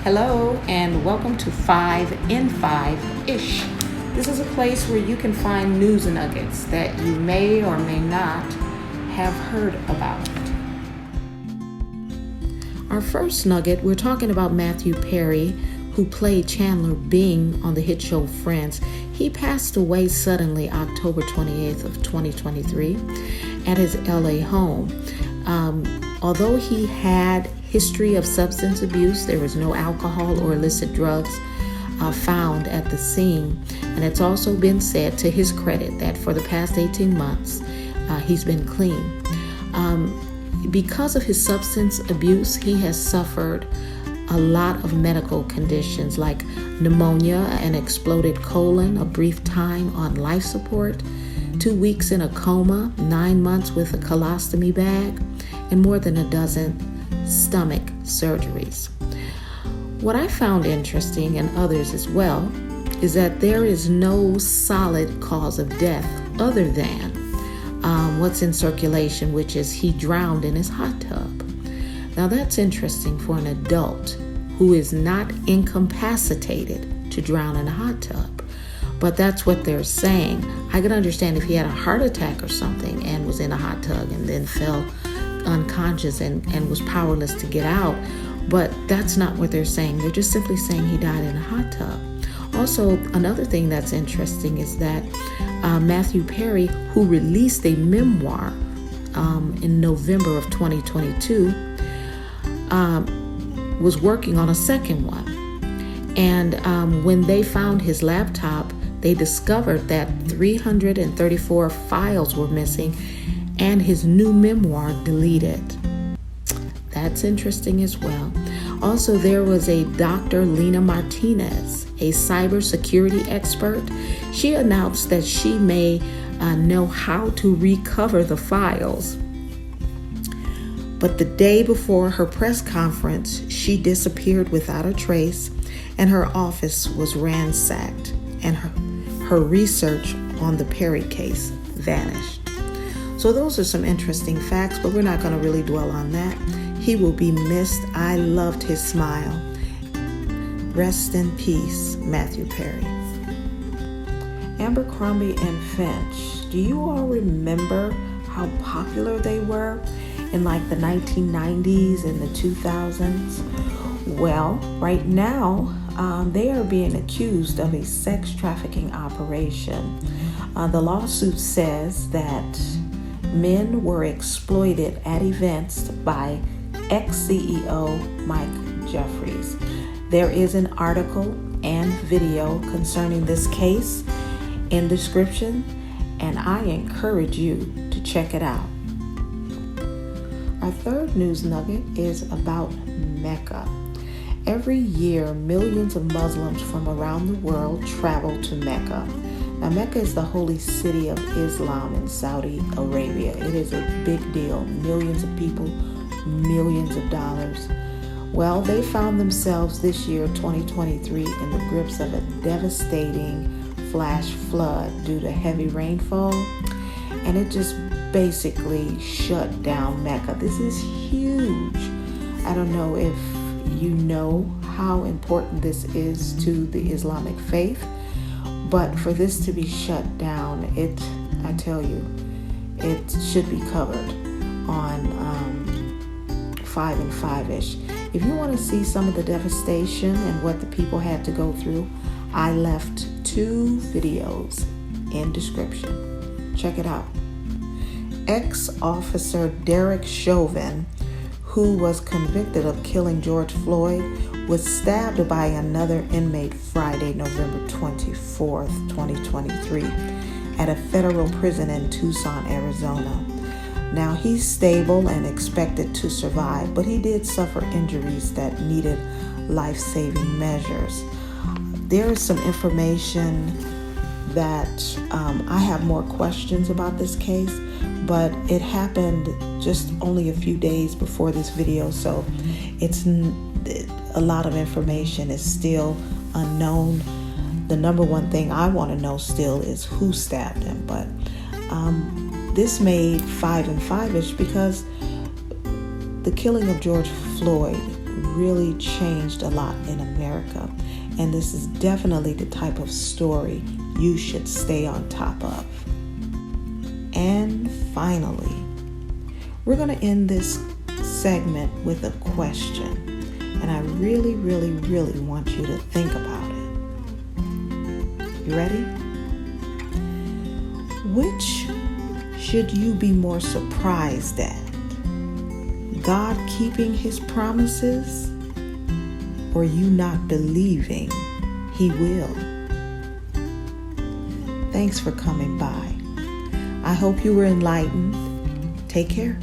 Hello and welcome to 5 in 5-ish. This is a place where you can find news nuggets that you may or may not have heard about. Our first nugget, we're talking about Matthew Perry, who played Chandler Bing on the hit show Friends. He passed away suddenly October 28th of 2023 at his LA home. Although he had history of substance abuse, there was no alcohol or illicit drugs found at the scene. And it's also been said to his credit that for the past 18 months, he's been clean. Because of his substance abuse, he has suffered a lot of medical conditions like pneumonia, an exploded colon, a brief time on life support, 2 weeks in a coma, 9 months with a colostomy bag, and more than a dozen stomach surgeries. What I found interesting, and others as well, is that there is no solid cause of death other than what's in circulation, which is he drowned in his hot tub. Now that's interesting for an adult who is not incapacitated to drown in a hot tub. But that's what they're saying. I can understand if he had a heart attack or something and was in a hot tub and then fell unconscious and was powerless to get out. But that's not what they're saying. They're just simply saying he died in a hot tub. Also, another thing that's interesting is that Matthew Perry, who released a memoir in November of 2022, was working on a second one. And when they found his laptop, they discovered that 334 files were missing and his new memoir deleted. That's interesting as well. Also, there was a Dr. Lena Martinez, a cybersecurity expert. She announced that she may know how to recover the files. But the day before her press conference, she disappeared without a trace, and her office was ransacked, and her research on the Perry case vanished. So those are some interesting facts, but we're not going to really dwell on that. He will be missed. I loved his smile. Rest in peace, Matthew Perry. Abercrombie and Fitch. Do you all remember how popular they were in like the 1990s and the 2000s? Well, right now, they are being accused of a sex trafficking operation. The lawsuit says that men were exploited at events by ex-CEO Mike Jeffries. There is an article and video concerning this case in the description, and I encourage you to check it out. Our third news nugget is about Mecca. Every year, millions of Muslims from around the world travel to Mecca. Now, Mecca is the holy city of Islam in Saudi Arabia. It is a big deal. Millions of people, millions of dollars. Well, they found themselves this year, 2023, in the grips of a devastating flash flood due to heavy rainfall, and it just basically shut down Mecca. This is huge. I don't know if you know how important this is to the Islamic faith, but for this to be shut down, I tell you, it should be covered on 5 in 5-ish. If you want to see some of the devastation and what the people had to go through, I left 2 videos in description. Check it out. Ex-officer Derek Chauvin, who was convicted of killing George Floyd, was stabbed by another inmate Friday, November 24th, 2023, at a federal prison in Tucson, Arizona. Now, he's stable and expected to survive, but he did suffer injuries that needed life-saving measures. There is some information that I have more questions about this case, but it happened just only a few days before this video, so it's a lot of information is still unknown. The number one thing I want to know still is who stabbed him, but this made 5 in 5-ish because the killing of George Floyd really changed a lot in America. And this is definitely the type of story you should stay on top of. And finally, we're going to end this segment with a question. And I really, really, really want you to think about it. You ready? Which should you be more surprised at? God keeping his promises, or you not believing he will? Thanks for coming by. I hope you were enlightened. Take care.